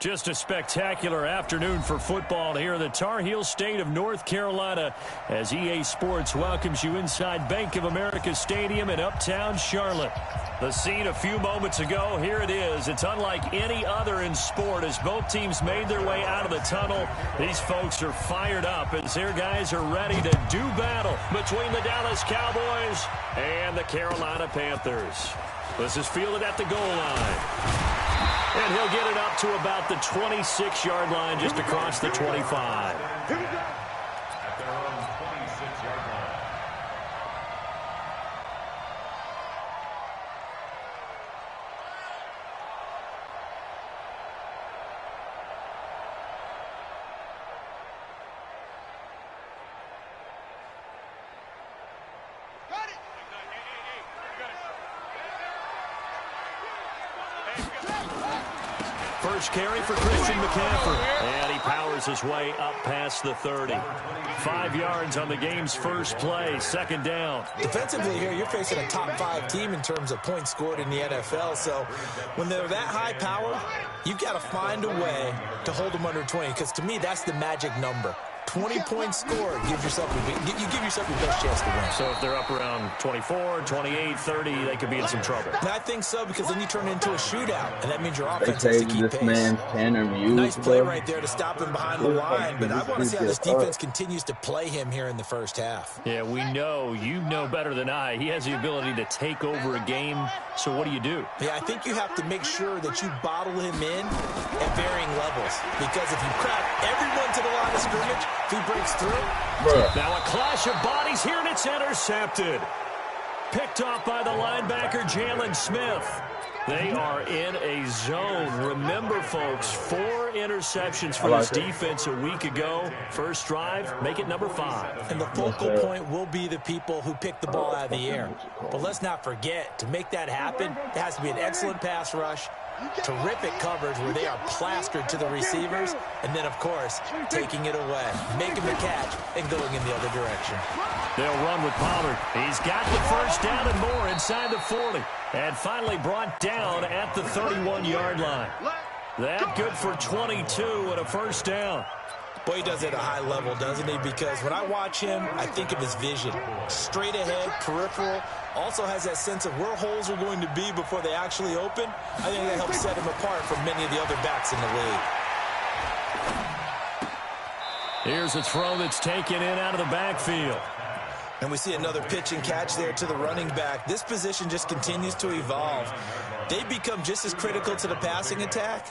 Just a spectacular afternoon for football here in the Tar Heel state of North Carolina as EA Sports welcomes you inside Bank of America Stadium in uptown Charlotte. The scene a few moments ago, here it is. It's unlike any other in sport as both teams made their way out of the tunnel. These folks are fired up as their guys are ready to do battle between the Dallas Cowboys and the Carolina Panthers. This is fielded at the goal line. And he'll get it up to about the 26-yard line just across the 25. Here we go. At their own 26-yard line. Got it. First carry for Christian McCaffrey. And he powers his way up past the 30. 5 yards on the game's first play. Second down. Defensively here, you're facing a top 5 team in terms of points scored in the NFL. So when they're that high power, you've got to find a way to hold them under 20. Because to me, that's the magic number. 20 points scored gives yourself you give yourself your best chance to win. So if they're up around 24, 28, 30, they could be in some trouble. And I think so, because then you turn it into a shootout, and that means your offense has to keep pace. Nice play right there to stop him behind the line, but I want to see how this defense continues to play him here in the first half. Yeah, we know. You know better than I. He has the ability to take over a game, so what do you do? Yeah, I think you have to make sure that you bottle him in at varying levels, because if you crack everyone to the line of scrimmage, if he breaks through. Now a clash of bodies here, and it's intercepted. Picked off by the linebacker, Jalen Smith. They are in a zone. Remember, folks, 4 interceptions for this defense a week ago. First drive, make it number 5. And the focal point will be the people who pick the ball out of the air. But let's not forget, to make that happen, there has to be an excellent pass rush, terrific coverage where they are plastered to the receivers, and then, of course, taking it away, making the catch, and going in the other direction. They'll run with Pollard. He's got the first down and more inside the 40. And finally brought down at the 31-yard line. That good for 22 and a first down. Boy, he does it at a high level, doesn't he? Because when I watch him, I think of his vision. Straight ahead, peripheral. Also has that sense of where holes are going to be before they actually open. I think that helps set him apart from many of the other backs in the league. Here's a throw that's taken in out of the backfield. And we see another pitch and catch there to the running back. This position just continues to evolve. They become just as critical to the passing attack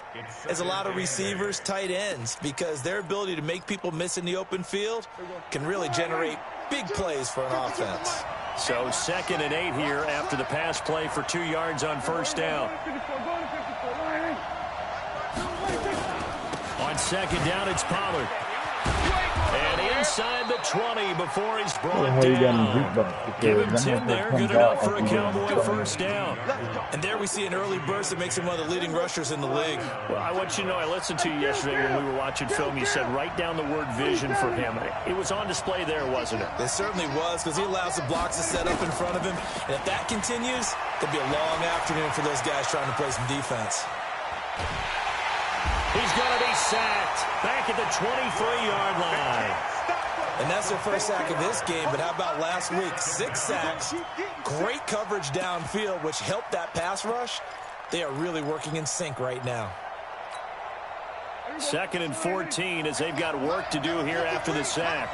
as a lot of receivers, tight ends, because their ability to make people miss in the open field can really generate big plays for an offense. So 2nd and 8 here after the pass play for 2 yards on first down. On second down, it's Pollard. And inside the 20 before he's brought down. Give him 10 there. Good enough for a Cowboy first down. And there we see an early burst that makes him one of the leading rushers in the league. Well, I want you to know, I listened to you yesterday when we were watching film. You said write down the word vision for him. It was on display there, wasn't it? It certainly was, because he allows the blocks to set up in front of him. And if that continues, it'll be a long afternoon for those guys trying to play some defense. He's going to be sacked back at the 23-yard line. And that's their first sack of this game, but how about last week? 6 sacks, great coverage downfield, which helped that pass rush. They are really working in sync right now. 2nd and 14 as they've got work to do here after the sack.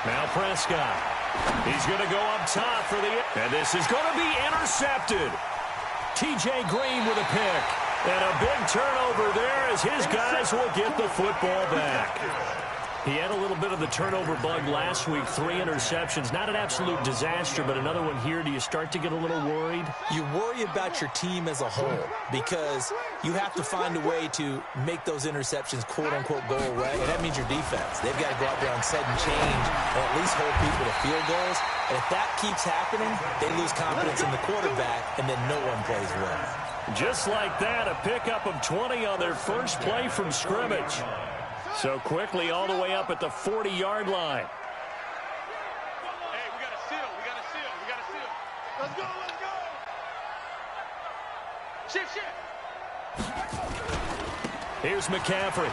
Now Prescott. He's going to go up top for the... And this is going to be intercepted. T.J. Green with a pick. And a big turnover there as his guys will get the football back. He had a little bit of the turnover bug last week. 3 interceptions. Not an absolute disaster, but another one here. Do you start to get a little worried? You worry about your team as a whole because you have to find a way to make those interceptions, quote-unquote, go away. And that means your defense. They've got to go out there and set and change and at least hold people to field goals. And if that keeps happening, they lose confidence in the quarterback, and then no one plays well. Just like that, a pickup of 20 on their first play from scrimmage. So quickly all the way up at the 40-yard line. Hey, we got to seal. We got to seal. We got to seal. Let's go. Let's go. Here's McCaffrey.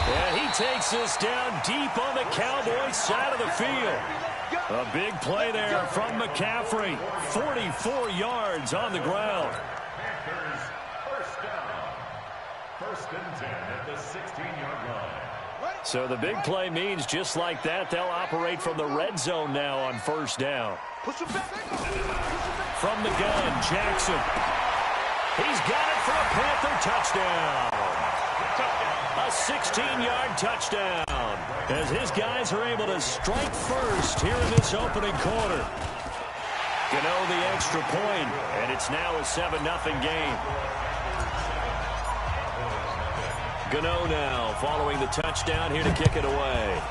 And he takes this down deep on the Cowboys side of the field. A big play there from McCaffrey. 44 yards on the ground. Panthers first down. First and 10 at the 16-yard line. So the big play means just like that, they'll operate from the red zone now on first down. From the gun, Jackson. He's got it for a Panther touchdown. A 16-yard touchdown as his guys are able to strike first here in this opening quarter. Gano the extra point, and it's now a 7-0 game. Gano now following the touchdown here to kick it away.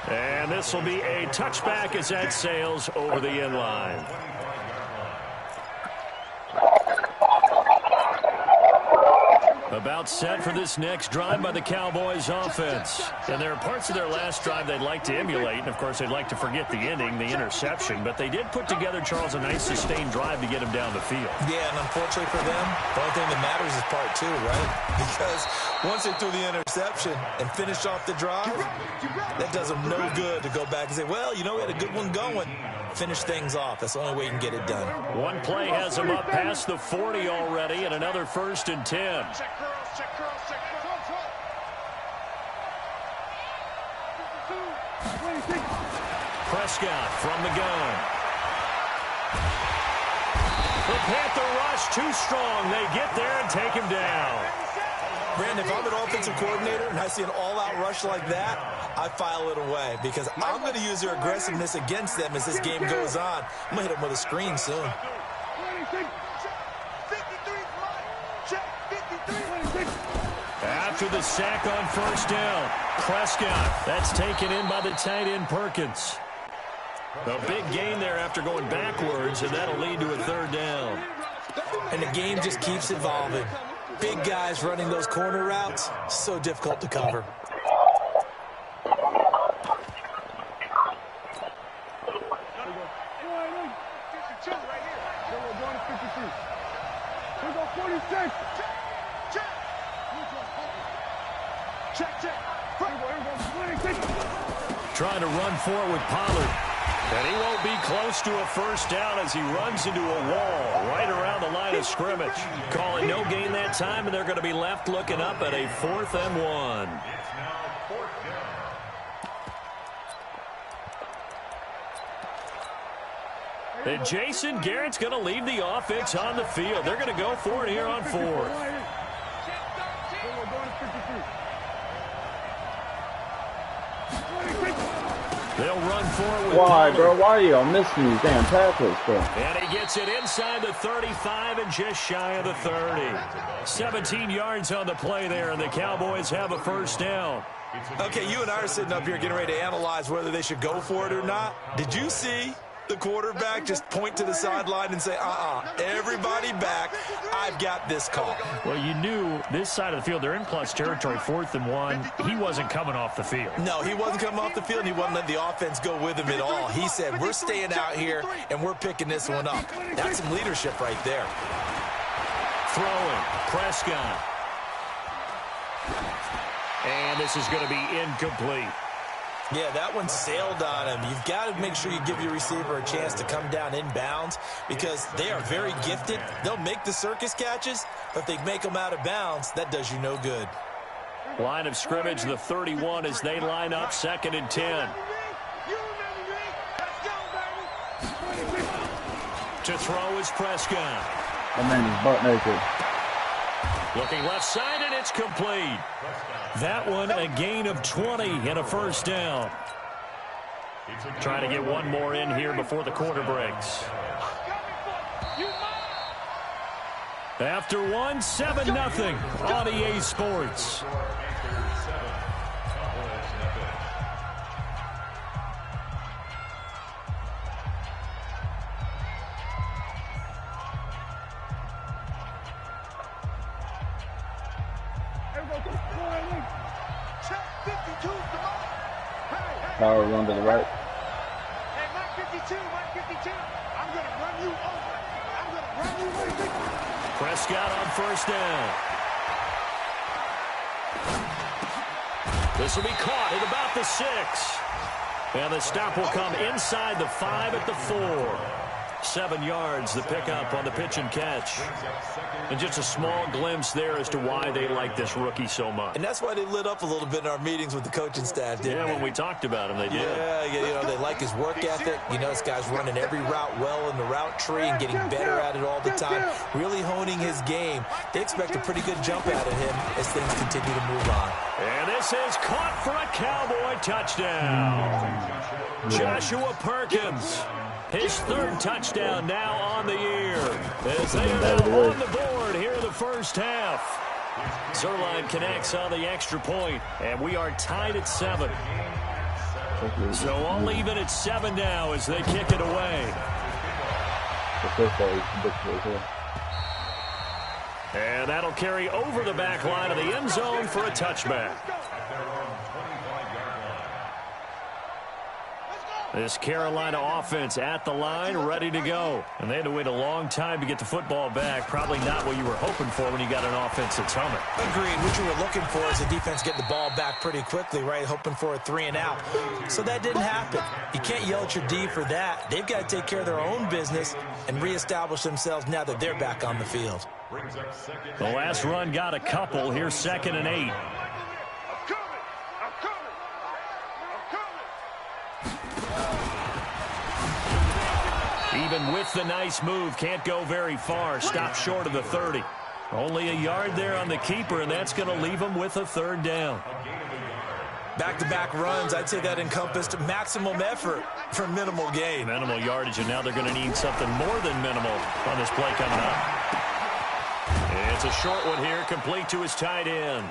And this will be a touchback as that sails over the end line. About set for this next drive by the Cowboys offense. And there are parts of their last drive they'd like to emulate. And, of course, they'd like to forget the ending, the interception. But they did put together, Charles, a nice sustained drive to get him down the field. Yeah, and unfortunately for them, the only thing that matters is part two, right? Because once they threw the interception and finished off the drive, that does them no good to go back and say, well, you know, we had a good one going. Finish things off. That's the only way you can get it done. One play has him up past the 40 already, and another 1st and 10. Prescott from the gun. The Panther rush too strong. They get there and take him down. Brandon, if I'm an offensive coordinator and I see an all-out rush like that, I file it away because I'm going to use their aggressiveness against them as this game goes on. I'm going to hit them with a screen soon. After the sack on first down, Prescott. That's taken in by the tight end Perkins. A big gain there after going backwards, and that'll lead to a 3rd down. And the game just keeps evolving. Big guys running those corner routes, so difficult to cover. Trying to run forward with Pollard. And he won't be close to a first down as he runs into a wall right around the line of scrimmage. Calling no gain that time, and they're going to be left looking up at a 4th and 1. It's now 4th down. And Jason Garrett's going to leave the offense on the field. They're going to go for it here on 4th. They'll run forward with Why, Pollard. bro? Why are y'all missing these damn tackles, bro? And he gets it inside the 35 and just shy of the 30. 17 yards on the play there, and the Cowboys have a first down. Okay, you and I are sitting up here getting ready to analyze whether they should go for it or not. Did you see the quarterback just point to the sideline and say, everybody back, I've got this call? Well, you knew this side of the field, they're in plus territory, 4th and 1. He wasn't coming off the field. No, he wasn't coming off the field, and he wasn't letting the offense go with him at all. He said, we're staying out here, and we're picking this one up. That's some leadership right there. Throwing, Prescott. And this is going to be incomplete. Yeah, that one sailed on him. You've got to make sure you give your receiver a chance to come down inbounds because they are very gifted. They'll make the circus catches, but if they make them out of bounds, that does you no good. Line of scrimmage, the 31 as they line up, 2nd and 10. To throw is Prescott. That man is butt naked. Looking left side, and it's complete. That one, a gain of 20 and a first down. Trying to get one more in here before the quarter breaks. After one, 7-0 on EA Sports. Check 52 to Power run to the right. Hey, Mike 52, Mike 52. I'm going to run you over. I'm going to run you over. Prescott on first down. This will be caught at about the 6. And the stop will come inside the 5 at the 4. 7 yards, the pickup on the pitch and catch. And just a small glimpse there as to why they like this rookie so much. And that's why they lit up a little bit in our meetings with the coaching staff, didn't they? When we talked about him, they did. Yeah, they like his work ethic. This guy's running every route well in the route tree and getting better at it all the time, really honing his game. They expect a pretty good jump out of him as things continue to move on. And this is caught for a Cowboy touchdown. Joshua Perkins. His 3rd touchdown now on the year as they are now on the board here in the first half. Zerline connects on the extra point, and we are tied at 7. So all even at 7 now as they kick it away. And that'll carry over the back line of the end zone for a touchback. This Carolina offense at the line, ready to go. And they had to wait a long time to get the football back. Probably not what you were hoping for when you got an offense that's humming. Agreed. What you were looking for is the defense getting the ball back pretty quickly, right? Hoping for a 3 and out. So that didn't happen. You can't yell at your D for that. They've got to take care of their own business and reestablish themselves now that they're back on the field. The last run got a couple. Here's 2nd and 8. Even with the nice move, can't go very far. Stop short of the 30. Only a yard there on the keeper, and that's going to leave him with a 3rd down. Back-to-back runs, I'd say that encompassed maximum effort for minimal gain. Minimal yardage, and now they're going to need something more than minimal on this play coming up. It's a short one here, complete to his tight end.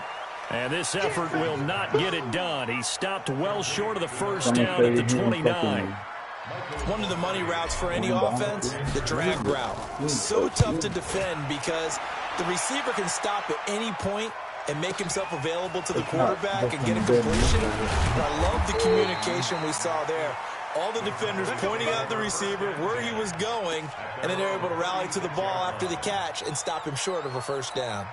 And this effort will not get it done. He stopped well short of the first down at the 29. One of the money routes for any offense, the drag route. So tough to defend because the receiver can stop at any point and make himself available to the quarterback and get a completion. But I love the communication we saw there. All the defenders pointing out the receiver, where he was going, and then they're able to rally to the ball after the catch and stop him short of a first down.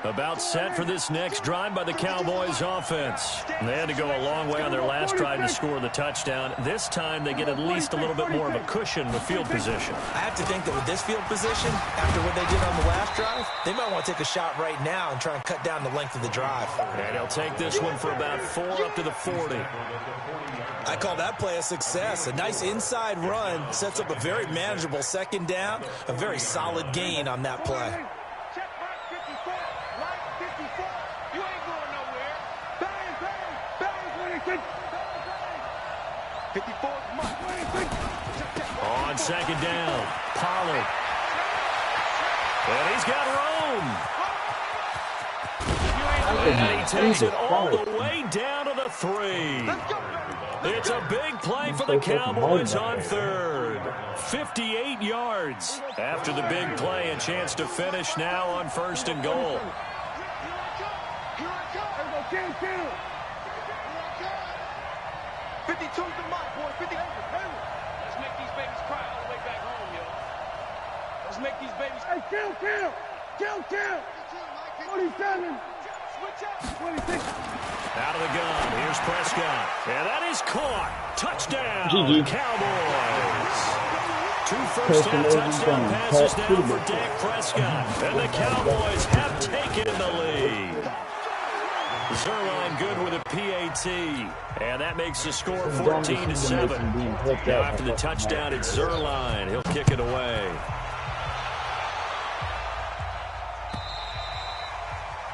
About set for this next drive by the Cowboys offense. They had to go a long way on their last drive to score the touchdown. This time they get at least a little bit more of a cushion with field position. I have to think that with this field position, after what they did on the last drive, they might want to take a shot right now and try and cut down the length of the drive. And he'll take this one for about 4 up to the 40. I call that play a success. A nice inside run sets up a very manageable 2nd down, a very solid gain on that play. 54, on 2nd down, Pollard. And he's got room. And he takes it all the way down to the 3. It's a big play for the Cowboys on 3rd. 58 yards. After the big play, a chance to finish now on 1st and goal. 52's the mark, boy. 50. Let's make these babies cry all the way back home, yo. Let's make these babies. Hey, kill. 47. Switch out. 26. Out of the gun. Here's Prescott. And that is caught. Touchdown, Cowboys. 2 first-half touchdown passes now for Dak Prescott. And the Cowboys have taken the lead. Zerline good with a PAT, and that makes the score 14-7. Now after the touchdown, it's Zerline. He'll kick it away.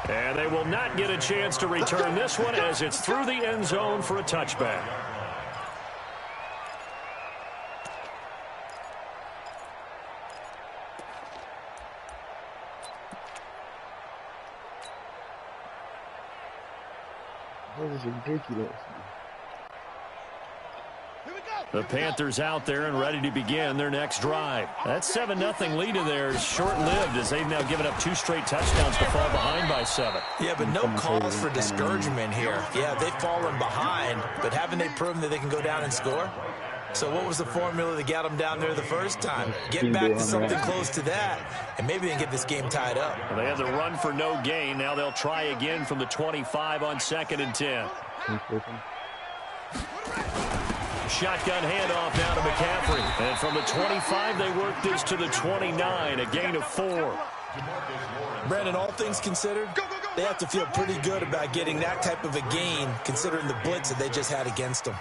And they will not get a chance to return this one as it's through the end zone for a touchback. This is ridiculous. Here we go. The Panthers out there and ready to begin their next drive. That 7-0 lead of theirs is short-lived as they've now given up 2 straight touchdowns to fall behind by 7. Yeah, but no cause for discouragement here. Yeah, they've fallen behind, but haven't they proven that they can go down and score? So what was the formula that got them down there the first time? Get back to something close to that, and maybe they can get this game tied up. Well, they had the run for no gain. Now they'll try again from the 25 on 2nd and 10. Shotgun handoff now to McCaffrey. And from the 25, they work this to the 29, a gain of 4. Brandon, all things considered, they have to feel pretty good about getting that type of a gain, considering the blitz that they just had against them.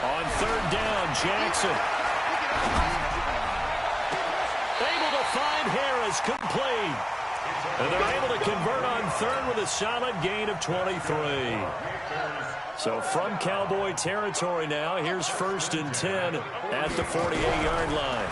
On 3rd down, Jackson. Able to find Harris, complete. And they're able to convert on 3rd with a solid gain of 23. So from Cowboy territory now, here's 1st and 10 at the 48-yard line.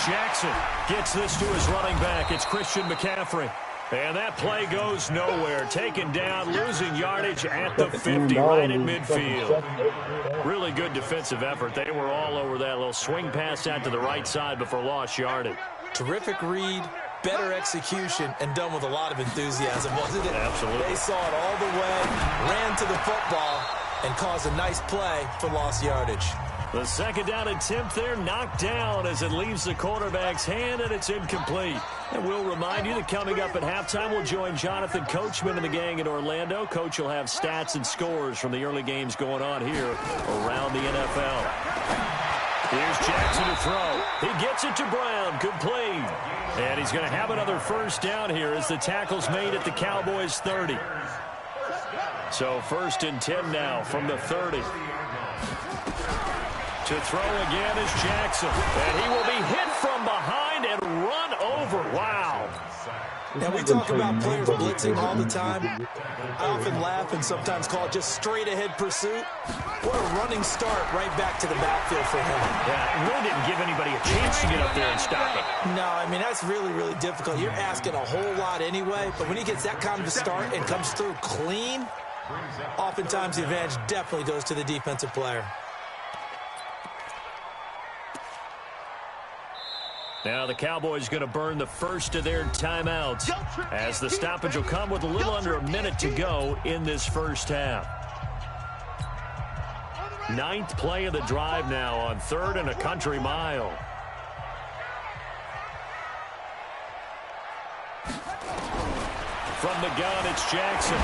Jackson gets this to his running back. It's Christian McCaffrey. And that play goes nowhere. Taken down, losing yardage at the 50, right at midfield. Really good defensive effort. They were all over that little swing pass out to the right side before lost yardage. Terrific read, better execution, and done with a lot of enthusiasm, wasn't it? Absolutely. They saw it all the way, ran to the football, and caused a nice play for lost yardage. The 2nd down attempt there knocked down as it leaves the quarterback's hand, and it's incomplete. And we'll remind you that coming up at halftime, we'll join Jonathan Coachman and the gang in Orlando. Coach will have stats and scores from the early games going on here around the NFL. Here's Jackson to throw. He gets it to Brown, complete. And he's going to have another 1st down here as the tackle's made at the Cowboys' 30. So 1st and 10 now from the 30. To throw again is Jackson. And he will be hit from behind and run over. Wow. Now, we talk about players blitzing all the time. I often laugh and sometimes call it just straight-ahead pursuit. What a running start right back to the backfield for him. Yeah, it really didn't give anybody a chance to get up there and stop it. No, I mean, that's really, really difficult. You're asking a whole lot anyway, but when he gets that kind of a start and comes through clean, oftentimes the advantage definitely goes to the defensive player. Now the Cowboys going to burn the first of their timeouts as the stoppage will come with a little under a minute to go in this first half. 9th play of the drive now on 3rd and a country mile. From the gun, it's Jackson.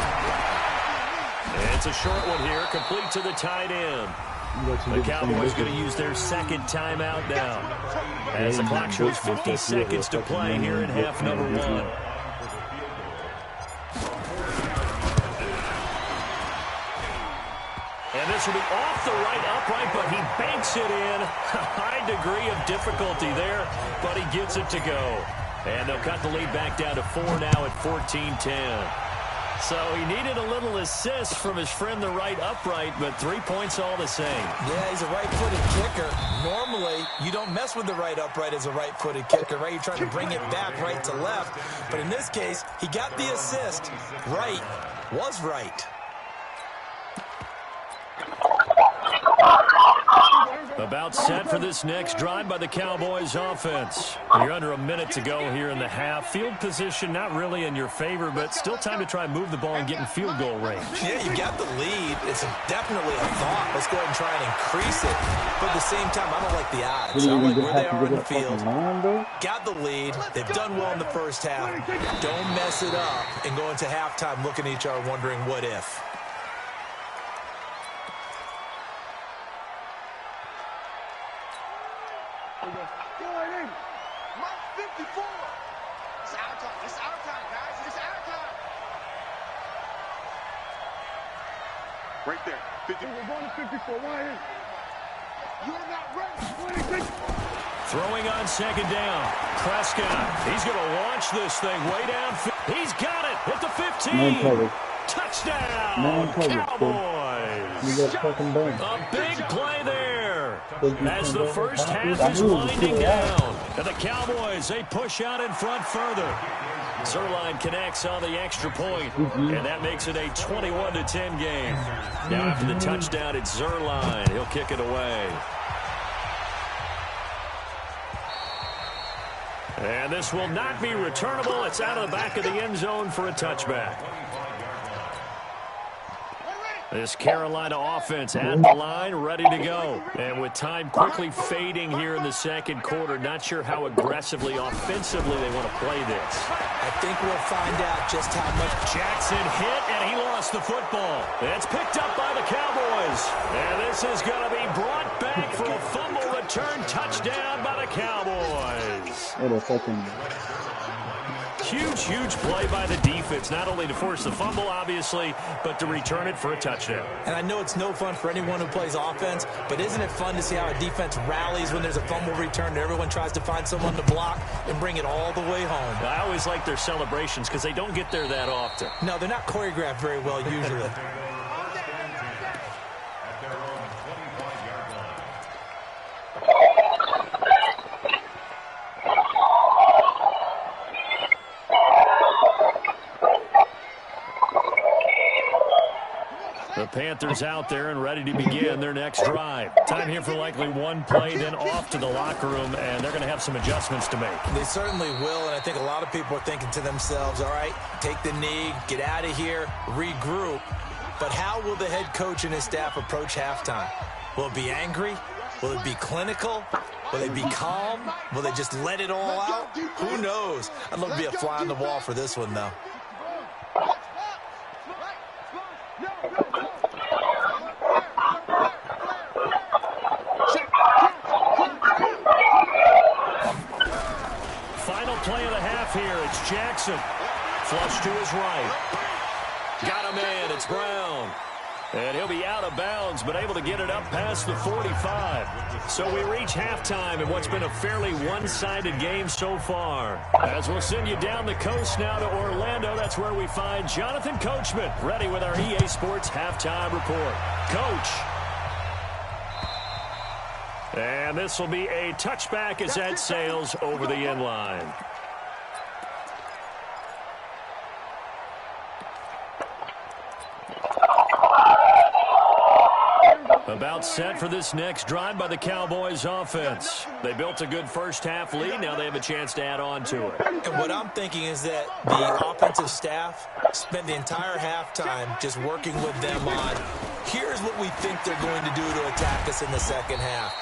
It's a short one here, complete to the tight end. The Cowboys going to use their 2nd timeout now, as the clock shows 50 seconds to play here in half number 1. And this will be off the right upright, but he banks it in. A high degree of difficulty there, but he gets it to go. And they'll cut the lead back down to 4 now at 14-10. So he needed a little assist from his friend the right upright, but 3 points all the same. Yeah, he's a right-footed kicker. Normally, you don't mess with the right upright as a right-footed kicker, right? You're trying to bring it back right to left. But in this case, he got the assist. Right was right. About set for this next drive by the Cowboys offense. You're under a minute to go here in the half. Field position not really in your favor, but still time to try and move the ball and get in field goal range. Yeah, you got the lead. It's definitely a thought. Let's go ahead and try and increase it. But at the same time, I don't like the odds. I don't like where they are in the field. Got the lead. They've done well in the first half. Don't mess it up and go into halftime looking at each other wondering what if. Right there. 50. We're going to 54. Why is you're not ready? Throwing on 2nd down. Prescott. He's going to launch this thing way down. He's got it at the 15. Touchdown, Cowboys. A big play there as the first half is winding down. And the Cowboys, they push out in front further. Zerline connects on the extra point, and that makes it a 21-10 game. Now after the touchdown, it's Zerline. He'll kick it away. And this will not be returnable. It's out of the back of the end zone for a touchback. This Carolina offense at the line, ready to go. And with time quickly fading here in the second quarter, not sure how aggressively, offensively they want to play this. I think we'll find out just how much. Jackson hit, and he lost the football. It's picked up by the Cowboys. And this is going to be brought back for a fumble return touchdown by the Cowboys. Wait a second. Huge, huge play by the defense, not only to force the fumble, obviously, but to return it for a touchdown. And I know it's no fun for anyone who plays offense, but isn't it fun to see how a defense rallies when there's a fumble return and everyone tries to find someone to block and bring it all the way home? I always like their celebrations because they don't get there that often. No, they're not choreographed very well usually. The Panthers out there and ready to begin their next drive. Time here for likely one play, then off to the locker room, and they're going to have some adjustments to make. They certainly will, and I think a lot of people are thinking to themselves, all right, take the knee, get out of here, regroup. But how will the head coach and his staff approach halftime? Will it be angry? Will it be clinical? Will they be calm? Will they just let it all out? Who knows? I'd love to be a fly on the wall for this one, though. Play of the half here. It's Jackson. Flush to his right. Got a man. It's Brown. And he'll be out of bounds, but able to get it up past the 45. So we reach halftime in what's been a fairly one-sided game so far. As we'll send you down the coast now to Orlando, that's where we find Jonathan Coachman, ready with our EA Sports halftime report. Coach. And this will be a touchback as that sails over the end line. About set for this next drive by the Cowboys offense. They built a good first half lead. Now they have a chance to add on to it. And what I'm thinking is that the offensive staff spent the entire halftime just working with them on, here's what we think they're going to do to attack us in the second half.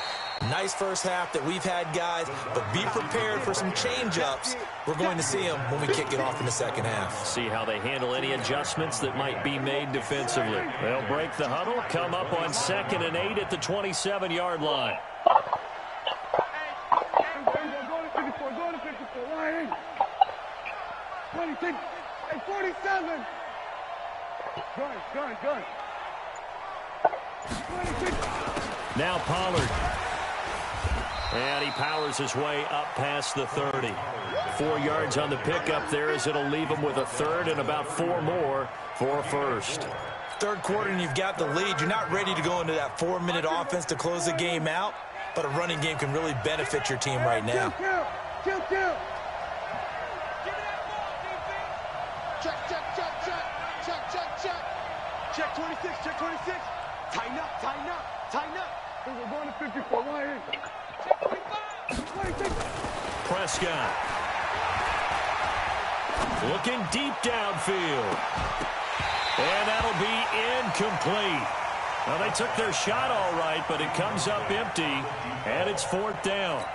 Nice first half that we've had, guys, but be prepared for some change-ups. We're going to see them when we kick it off in the second half. See how they handle any adjustments that might be made defensively. They'll break the huddle, come up on 2nd and 8 at the 27-yard line. Go to 54, 26, 47. Gun. 26. Now Pollard. And he powers his way up past the 30. 4 yards on the pickup there as it'll leave him with a third and about 4 more for a first. Third quarter and you've got the lead. You're not ready to go into that 4-minute offense to close the game out, but a running game can really benefit your team right now. Kill. Check 26. Tighten up. We're going to 54. Why? Prescott. Looking deep downfield. And that'll be incomplete. Well, they took their shot all right, but it comes up empty, and it's 4th down.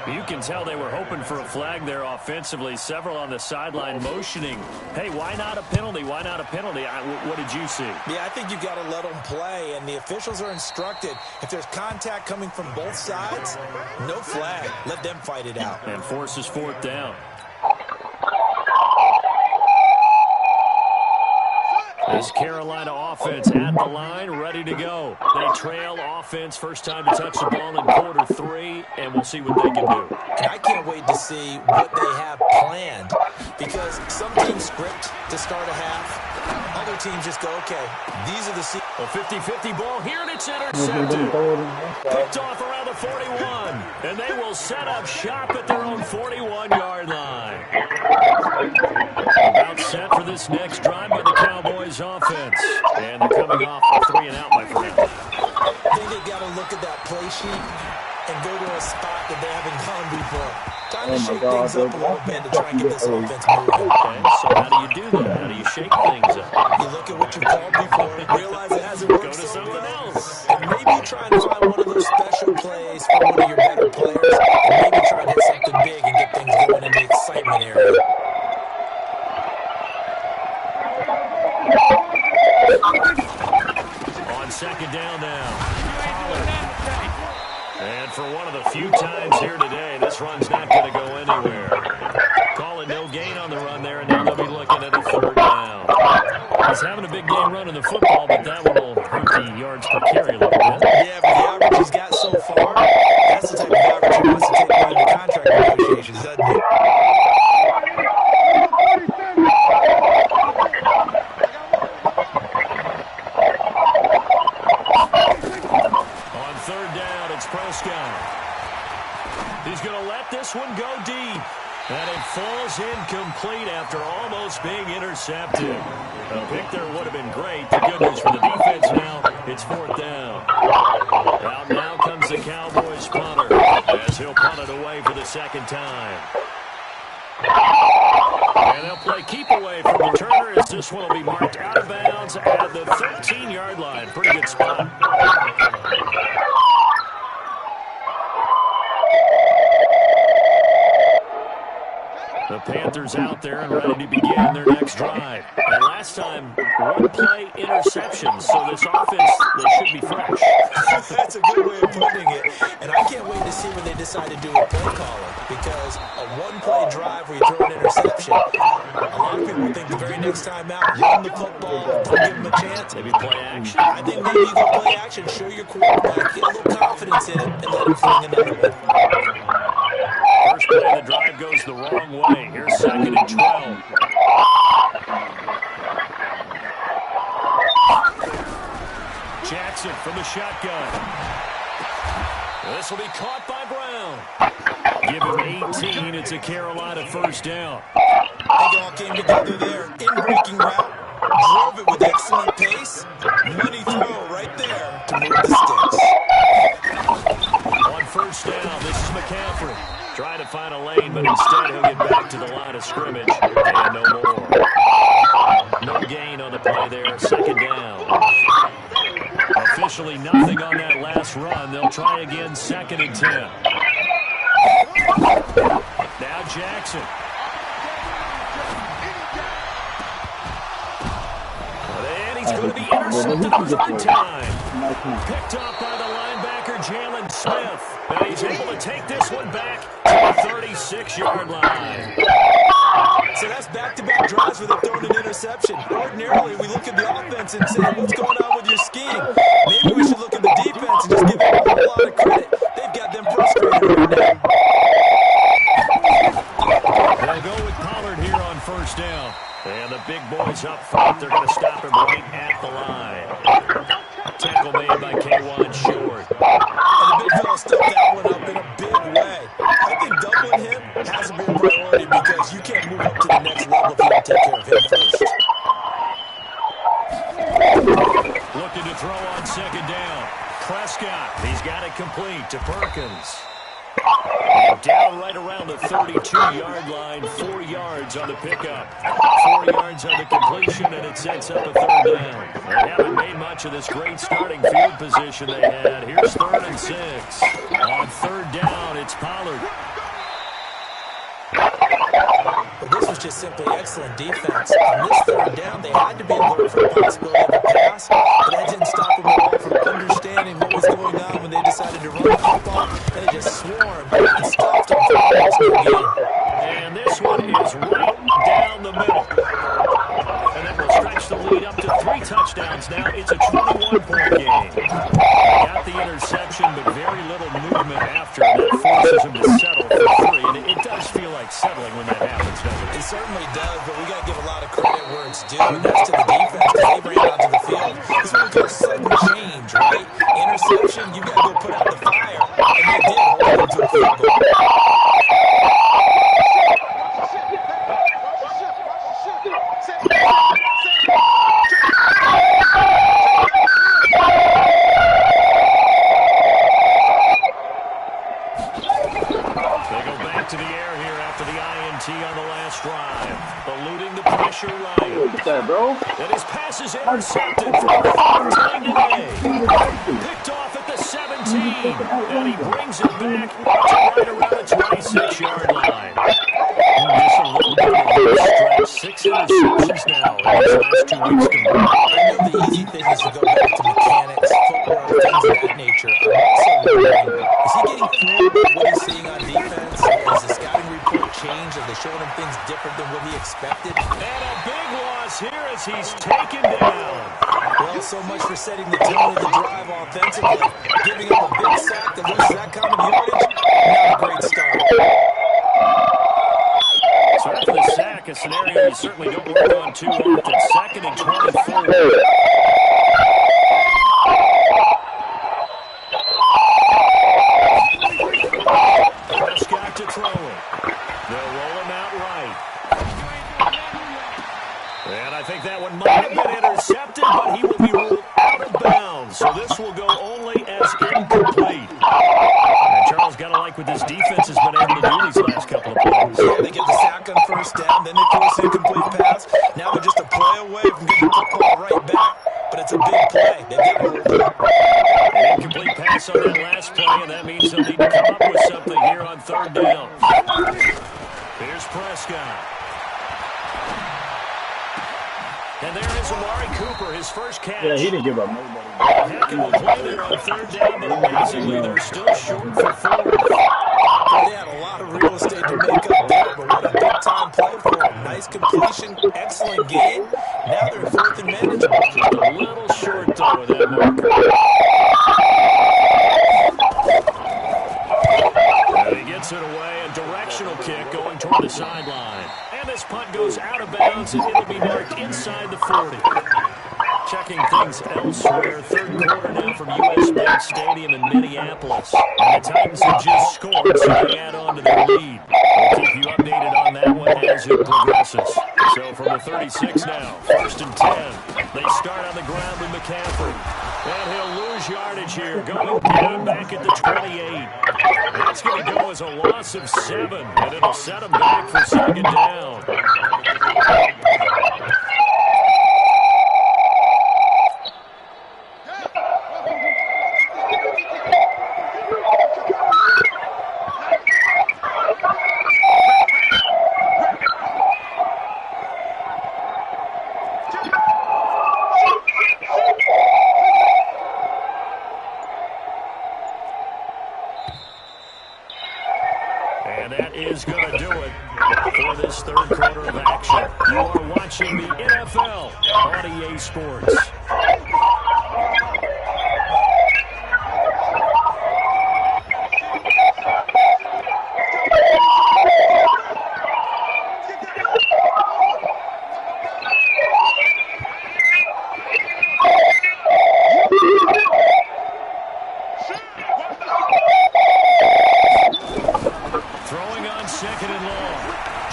You can tell they were hoping for a flag there offensively. Several on the sideline motioning. Hey, why not a penalty? Why not a penalty? What did you see? Yeah, I think you've got to let them play, and the officials are instructed. If there's contact coming from both sides, no flag. Let them fight it out. And forces 4th down. This Carolina offense at the line, ready to go. They trail offense, first time to touch the ball in quarter 3, and we'll see what they can do. And I can't wait to see what they have planned, because some teams script to start a half. Other teams just go, okay, these are the... A 50-50 ball here, and it's intercepted. Picked off around the 41, and they will set up shop at their own 41-yard line. About set for this next drive by the Cowboys offense. And they're coming off a 3-and-out, my friend. I think they got to look at that play sheet and go to a spot that they haven't gone before. Time to shake things up a little bit to try and get this offense moving. Okay, so how do you do that? How do you shake things up? You look at what you called before and realize it hasn't worked. Go to something else. And maybe you try and find one of those special plays for one of your better players, and maybe try and hit something big and get things going in the excitement area. On second down now. And for one of the few times here today, this run's not going to go anywhere. Call it no gain on the run there, and now they'll be looking at a 3rd down. He's having a big game running the football, but that one will hurt the yards per carry a little bit. Yeah, but the average he's got so far, that's the type of average he wants to take out in the contract negotiations, doesn't he? On 3rd down, it's Prescott. He's going to let this one go deep. And it falls incomplete after almost being intercepted. A pick there would have been great. The good news for the defense now, it's 4th down. Out now comes the Cowboys punter as he'll punt it away for the 2nd time. And they'll play keep away from the returner as this one will be marked out of bounds at the 13-yard line. Pretty good spot. The Panthers out there and ready to begin their next drive. And last time, one-play interception, so this offense, they should be fresh. That's a good way of putting it. And I can't wait to see what they decide to do with play calling, because a one-play drive where you throw an interception, a lot of people think the very next time out, run the football, don't give them a chance. Maybe play action. I think maybe you go play action, show your quarterback, get a little confidence in him, and let him fling another one. First play of the drive goes the wrong way. Here's 2nd and 12. Jackson from the shotgun. This will be caught by Brown. Give him 18. It's a Carolina 1st down. They all came together there in breaking route. Drove it with excellent pace. Money throw right there to move the sticks. On 1st down, this is McCaffrey. Trying to find a lane, but instead he'll get back to the line of scrimmage. And no more. No gain on the play there. 2nd down. Officially nothing on that last run. They'll try again, 2nd and 10. Now Jackson. And he's going to be intercepted on 3rd time. Picked up by the linebacker, Jalen Smith. And he's able to take this one back to the 36-yard line. So that's back-to-back drives where they've thrown an interception. Ordinarily, we look at the offense and say, what's going on with your scheme? Maybe we should look at the defense and just give them a whole lot of credit. They've got them frustrated right now. They'll go with Pollard here on 1st down. And the big boys up front, they're going to stop him right at the line. Tackle made by K1 Short. And the big fella stepped that one up in a big way. I think doubling him has to be a priority because you can't move up to the next level if you don't take care of him first. Looking to throw on 2nd down. Prescott, he's got it complete to Perkins. And down right around the 32-yard line, 4 yards on the pickup. 4 yards on the completion, and it sets up a 3rd down. They haven't made much of this great starting field position they had. Here's 3rd and 6. On 3rd down, it's Pollard. But this was just simply excellent defense. On this 3rd down, they had to be alert for the possibility of a pass, but that didn't stop them at all from understanding what was going on when they decided to run the football. They just swarmed and stopped them for almost no gain. And this one is right down the middle. And that will stretch the lead up to 3 touchdowns now. It's a 21-point game. Got the interception, but very little movement after. That forces him to settle for 3. And it does feel like settling when that happens, doesn't it? It certainly does, but we got to give a lot of credit where it's due. And that's to the defense because they ran out to the field. This is what we call sudden change, right? Interception, you got to go put out the fire. And they did hold them to a field goal. This is intercepted for the third time today. Picked off at the 17, and he brings it back to right around the 26-yard line. Just a little bit of a stretch. 6 interceptions now in these last 2 weeks combined. I know the easy thing is to go back to mechanics, footwork, things of that nature. I'm also wondering, is he getting fooled by what he's seeing on defense? Has the scouting report changed? Are they showing him things different than what he expected? And a big loss here as he's taken down. Well, so much for setting the tone of the drive offensively. Giving up a big sack that looks that kind of yardage, not a great start. So after the sack, a scenario you certainly don't work on too often. 2nd and 24. Prescott to throw it. They'll roll him out right. And I think that one might have been intercepted, but he will be ruled out of bounds. So this will go only as incomplete. And Charles got to like what this defense has been able to do these last couple of plays. Yeah, they get the sack on first down, then they force an incomplete pass. Now they're just a play away from getting the football right back. But it's a big play. They've got to move it. An incomplete pass on that last play, and that means they'll need to come up with something here on 3rd down. Here's Prescott. And there is Amari Cooper, his first catch. Yeah, he didn't give up nobody. A heck of a play there on 3rd down, but amazingly, they're still short for 4. They had a lot of real estate to make up there, but what a big-time play for them. Nice completion, excellent game. Now they're 4th and manageable. Just a little short, though, with that marker. And he gets it away, a directional kick going toward the sideline. And this punt goes out of bounds, and it'll be marked inside the 40. Checking things elsewhere. 3rd quarter now from U.S. Bank Stadium in Minneapolis. And the Titans have just scored, so they add on to their lead. We'll keep you updated on that one as it progresses. So from the 36 now, 1st and 10. They start on the ground with McCaffrey. And he'll lose yardage here, going down back at the 28. That's going to go as a loss of 7, and it'll set him back for 2nd down. And that is going to do it for this 3rd quarter of action. You are watching the NFL on EA Sports. Throwing on 2nd and long.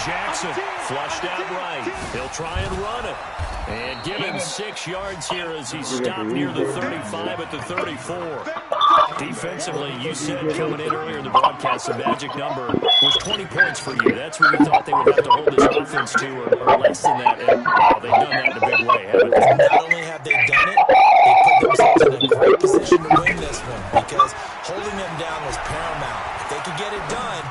Jackson flushed out right. He'll try and run it. And give him 6 yards here as he stopped near the 35 at the 34. Defensively, you said it coming in earlier in the broadcast, the magic number was 20 points for you. That's what you thought they would have to hold this offense to, or less than that. And they've done that in a big way, haven't they? Not only have they done it, they put themselves in a great position to win this one because holding them down was paramount. If they could get it done,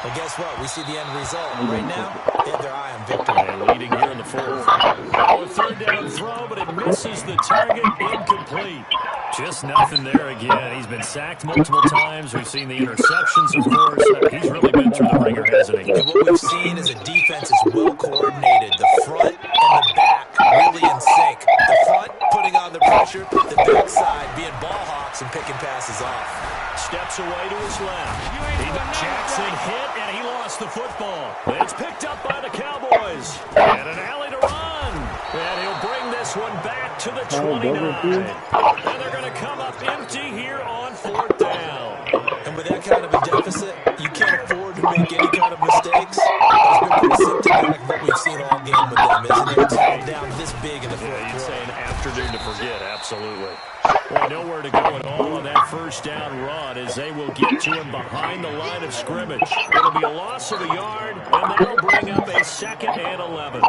well, guess what? We see the end result. Right now, they have their eye on victory. And leading here in the 4th. A 3rd down throw, but it misses the target, incomplete. Just nothing there again. He's been sacked multiple times. We've seen the interceptions, of course. He's really been through the ringer, hasn't he? And what we've seen is a defense is well coordinated. The front and the back really in sync. The front putting on the pressure, the backside being ball hawks and picking passes off. Steps away to his left. Jackson hit, and he lost the football. It's picked up by the Cowboys. And an alley to run. And he'll bring this one back to the 29. And they're going to come up empty here on 4th down. And with that kind of a deficit, you can't afford to make any kind of mistakes. It's been pretty symptomatic of what we've seen all game with them, isn't it? It's all down this big in the 4th quarter. You'd say an afternoon to forget, absolutely. Well, nowhere to go at all on that 1st down run as they will get to him behind the line of scrimmage. It'll be a loss of a yard, and that'll bring up a 2nd and 11.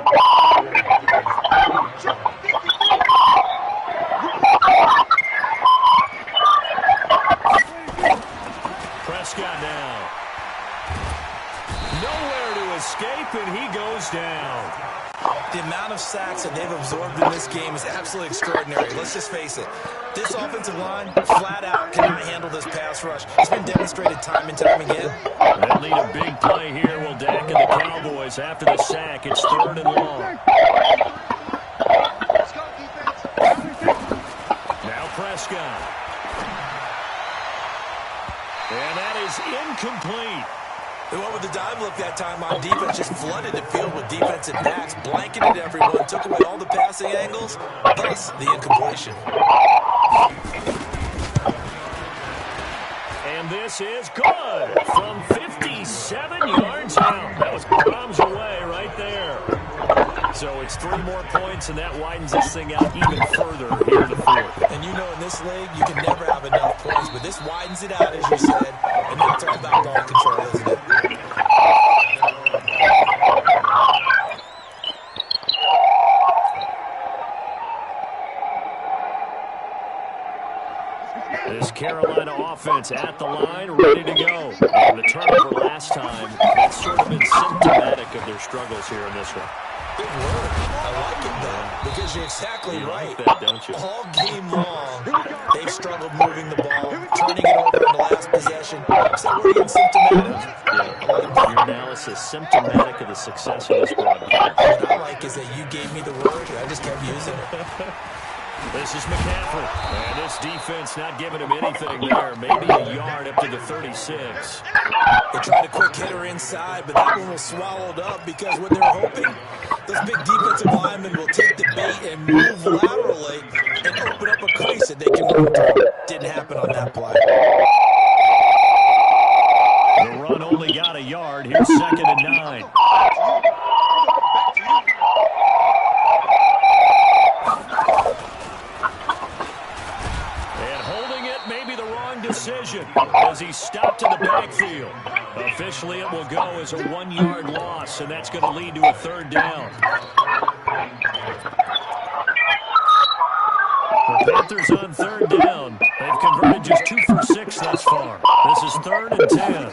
The amount of sacks that they've absorbed in this game is absolutely extraordinary. Let's just face it. This offensive line, flat out, cannot handle this pass rush. It's been demonstrated time and time again. They'll need a big play here. Will Dak and the Cowboys after the sack. It's 3rd and long. Now Prescott. And that is incomplete. And what with the dive look that time on defense, just flooded the field with defensive backs, blanketed everyone, took away all the passing angles, thus the incompletion. And this is good from 57 yards out. That was bombs away right there. So it's 3 more points, and that widens this thing out even further here in the 4th. And you know in this league, you can never have enough points, but this widens it out, as you said, and now it's all about ball control, isn't it? This Carolina offense at the line, ready to go. And the turnover last time, that's sort of been symptomatic of their struggles here in this one. Big word. I like it, though, because you're exactly right. Like that, don't you? All game long, they've struggled moving the ball, turning it over in the last possession. So we're getting symptomatic. Yeah, your analysis, symptomatic of the success of this broadcast. What I like is that you gave me the word, and I just kept using it. This is McCaffrey. And this defense not giving him anything there. Maybe a yard up to the 36. They tried a quick hitter inside, but that one was swallowed up because what they're hoping, those big defensive linemen will take the bait and move laterally and open up a crease that they can move through. Didn't happen on that play. The run only got a yard. Here's 2nd and 9. Decision as he stopped in the backfield. Officially, it will go as a 1-yard loss, and that's going to lead to a 3rd down. The Panthers on 3rd down. They've converted just 2 for 6 thus far. This is 3rd and 10.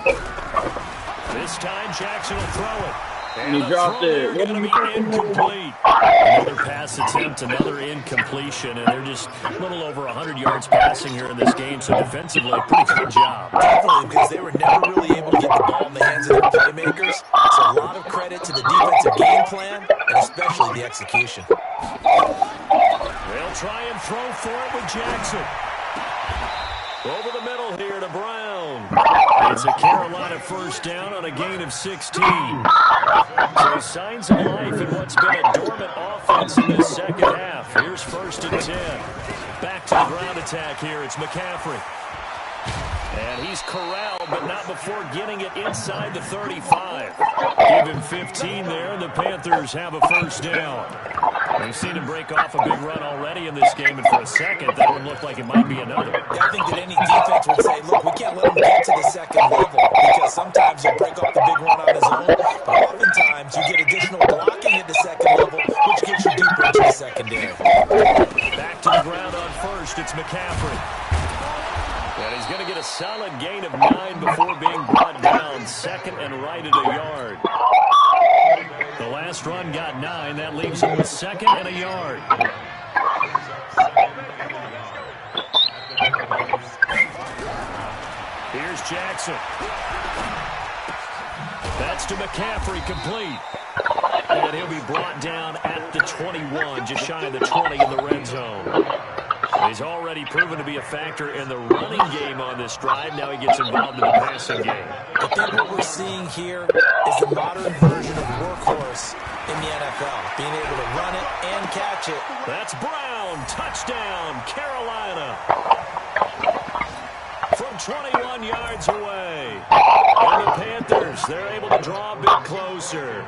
This time, Jackson will throw it. And he dropped it. Going to be incomplete. Another pass attempt, another incompletion, and they're just a little over 100 yards passing here in this game. So defensively, a pretty good job. Definitely, because they were never really able to get the ball in the hands of their playmakers. So a lot of credit to the defensive game plan, and especially the execution. They'll try and throw for it with Jackson. Over the middle here to Brown. It's a Carolina 1st down on a gain of 16. So signs of life in what's been a dormant offense in this 2nd half. Here's 1st and 10. Back to the ground attack here. It's McCaffrey. And he's corralled, but not before getting it inside the 35. Give him 15 there, and the Panthers have a 1st down. We've seen him break off a big run already in this game, and for a second, that one looked like it might be another. I think that any defense would say, look, we can't let him get to the 2nd level, because sometimes he'll break off the big run on his own, but oftentimes you get additional blocking at the 2nd level, which gets you deeper into the secondary. Back to the ground on 1st, it's McCaffrey. And he's going to get a solid gain of 9 before being brought down. 2nd and right at a yard. The last run got 9. That leaves him with 2nd and a yard. Here's Jackson. That's to McCaffrey, complete. And he'll be brought down at the 21, just shy of the 20 in the red zone. He's already proven to be a factor in the running game on this drive. Now he gets involved in the passing game. I think what we're seeing here is the modern version of workhorse in the NFL, being able to run it and catch it. That's Brown. Touchdown, Carolina. From 21 yards away. And the Panthers, they're able to draw a bit closer.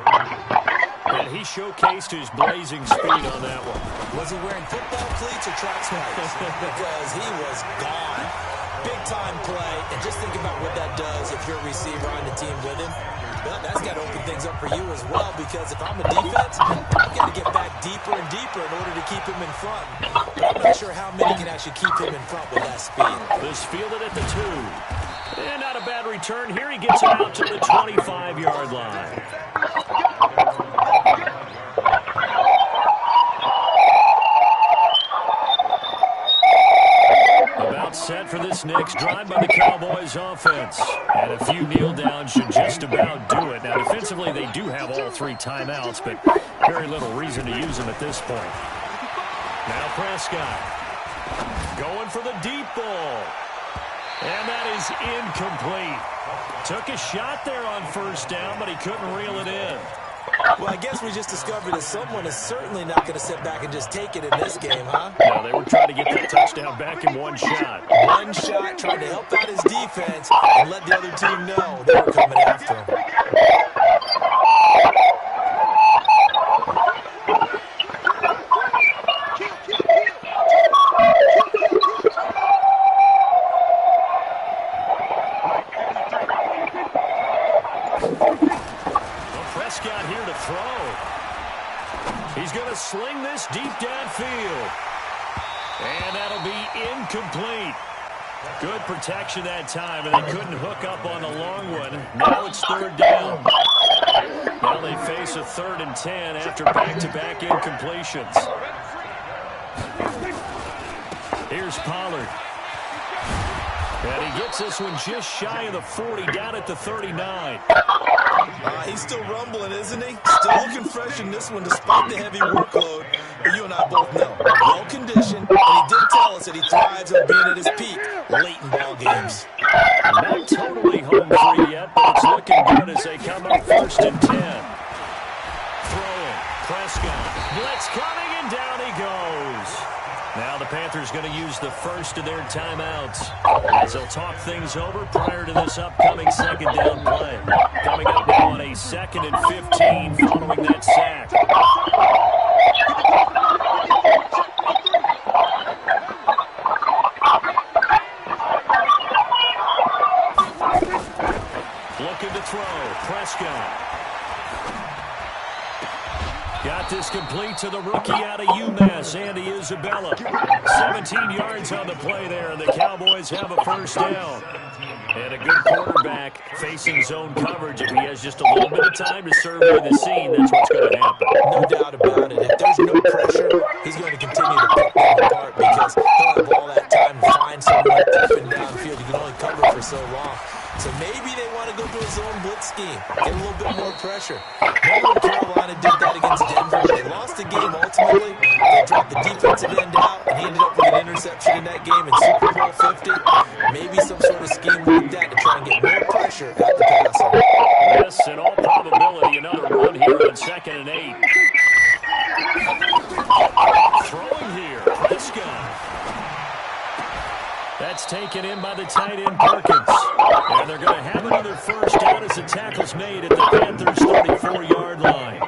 And he showcased his blazing speed on that one. Was he wearing football cleats or track spikes? Because he was gone. Big-time play. And just think about what that does if you're a receiver on the team with him. Well, that's got to open things up for you as well, because if I'm a defense, I've got to get back deeper and deeper in order to keep him in front. But I'm not sure how many can actually keep him in front with that speed. This fielded at the 2. And not a bad return. Here he gets it out to the 25-yard line. set for this next drive by the Cowboys offense. And a few kneel downs should just about do it. Now, defensively, they do have all 3 timeouts, but very little reason to use them at this point. Now Prescott going for the deep ball. And that is incomplete. Took a shot there on first down, but he couldn't reel it in. Well, I guess we just discovered that someone is certainly not going to sit back and just take it in this game, huh? No, they were trying to get that touchdown back in one shot. One shot, trying to help out his defense and let the other team know they were coming after him. Prescott here to throw. He's going to sling this deep downfield. And that'll be incomplete. Good protection that time, and they couldn't hook up on the long one. Now it's 3rd down. Now they face a 3rd and 10 after back-to-back incompletions. Here's Pollard. And he gets this one just shy of the 40, down at the 39. He's still rumbling, isn't he? Still looking fresh in this one despite the heavy workload. But you and I both know, well-conditioned, and he did tell us that he thrives on being at his peak late in ball games. Not totally home free yet, but it's looking good as they come up 1st and 10. Throwing, Prescott, blitz coming, and down he goes. Now the Panthers going to use the first of their timeouts as they'll talk things over prior to this upcoming 2nd down play. Coming up now on a 2nd and 15 following that sack. Looking to throw, Prescott. Got this complete to the rookie out of UMass, Andy Isabella. 17 yards on the play there, and the Cowboys have a 1st down. And a good quarterback facing zone coverage. If he has just a little bit of time to survey the scene, that's what's going to happen. No doubt about it. If there's no pressure, he's going to continue to pick them apart because he'll have all that time to find someone up and downfield. You can only cover for so long. So maybe they want to go to a zone blitz scheme, get a little bit more pressure. Remember when Carolina did that against Denver? They lost the game ultimately. They dropped the defensive end out, and he ended up with an interception in that game in Super Bowl 50. Maybe some sort of scheme like that to try and get more pressure at the passer. Yes, in all probability, another run here on 2nd and 8. Throwing here, Prescott. That's taken in by the tight end, Perkins. And they're going to have another 1st down as the tackle's made at the Panthers' 34-yard line.